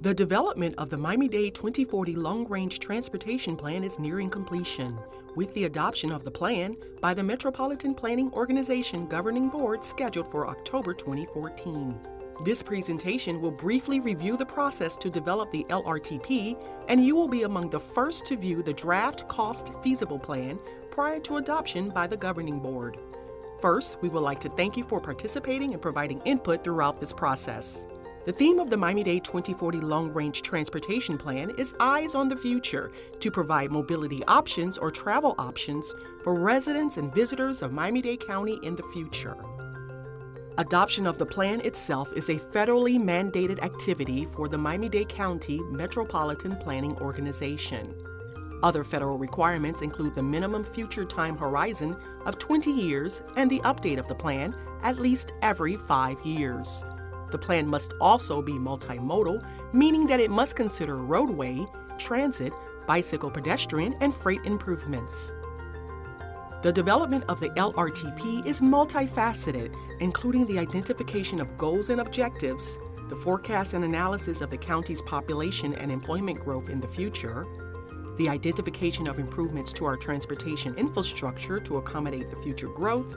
The development of the Miami-Dade 2040 Long-Range Transportation Plan is nearing completion, with the adoption of the plan by the Metropolitan Planning Organization Governing Board scheduled for October 2014. This presentation will briefly review the process to develop the LRTP, and you will be among the first to view the draft cost feasible plan prior to adoption by the Governing Board. First, we would like to thank you for participating and providing input throughout this process. The theme of the Miami-Dade 2040 Long-Range Transportation Plan is Eyes on the Future to provide mobility options or travel options for residents and visitors of Miami-Dade County in the future. Adoption of the plan itself is a federally mandated activity for the Miami-Dade County Metropolitan Planning Organization. Other federal requirements include the minimum future time horizon of 20 years and the update of the plan at least every 5 years. The plan must also be multimodal, meaning that it must consider roadway, transit, bicycle pedestrian, and freight improvements. The development of the LRTP is multifaceted, including the identification of goals and objectives, the forecast and analysis of the county's population and employment growth in the future, the identification of improvements to our transportation infrastructure to accommodate the future growth,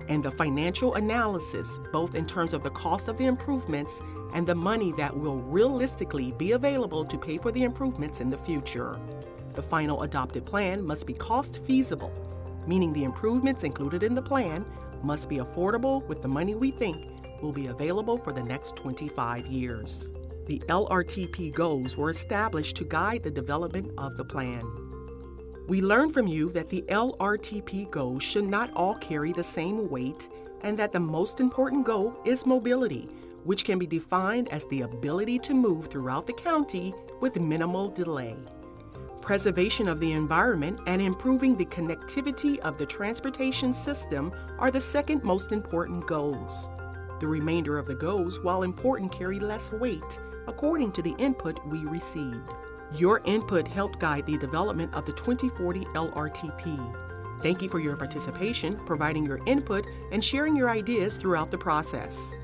and the financial analysis, both in terms of the cost of the improvements and the money that will realistically be available to pay for the improvements in the future. The final adopted plan must be cost feasible, meaning the improvements included in the plan must be affordable with the money we think will be available for the next 25 years. The LRTP goals were established to guide the development of the plan. We learned from you that the LRTP goals should not all carry the same weight and that the most important goal is mobility, which can be defined as the ability to move throughout the county with minimal delay. Preservation of the environment and improving the connectivity of the transportation system are the second most important goals. The remainder of the goals, while important, carry less weight, according to the input we received. Your input helped guide the development of the 2040 LRTP. Thank you for your participation, providing your input, and sharing your ideas throughout the process.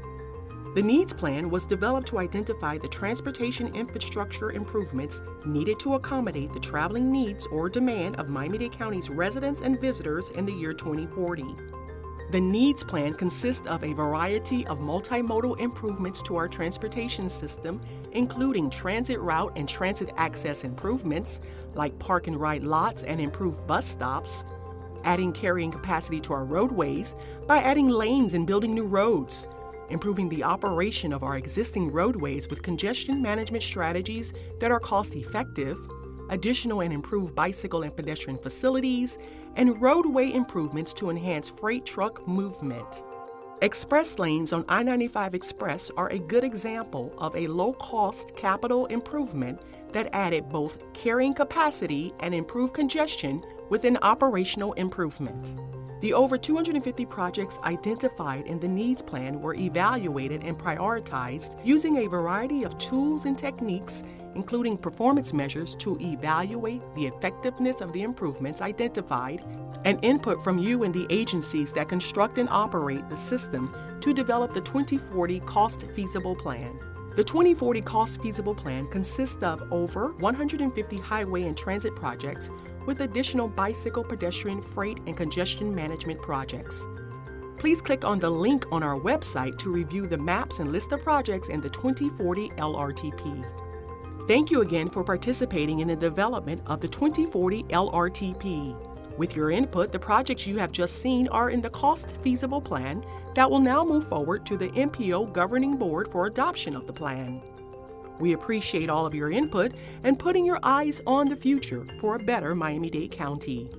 The Needs Plan was developed to identify the transportation infrastructure improvements needed to accommodate the traveling needs or demand of Miami-Dade County's residents and visitors in the year 2040. The Needs Plan consists of a variety of multimodal improvements to our transportation system, including transit route and transit access improvements, like park and ride lots and improved bus stops, adding carrying capacity to our roadways by adding lanes and building new roads, improving the operation of our existing roadways with congestion management strategies that are cost-effective, additional and improved bicycle and pedestrian facilities, and roadway improvements to enhance freight truck movement. Express lanes on I-95 Express are a good example of a low-cost capital improvement that added both carrying capacity and improved congestion with an operational improvement. The over 250 projects identified in the Needs Plan were evaluated and prioritized using a variety of tools and techniques, including performance measures to evaluate the effectiveness of the improvements identified, and input from you and the agencies that construct and operate the system to develop the 2040 Cost Feasible Plan. The 2040 Cost Feasible Plan consists of over 150 highway and transit projects with additional bicycle, pedestrian, freight, and congestion management projects. Please click on the link on our website to review the maps and list of projects in the 2040 LRTP. Thank you again for participating in the development of the 2040 LRTP. With your input, the projects you have just seen are in the Cost Feasible Plan that will now move forward to the MPO Governing Board for adoption of the plan. We appreciate all of your input and putting your eyes on the future for a better Miami-Dade County.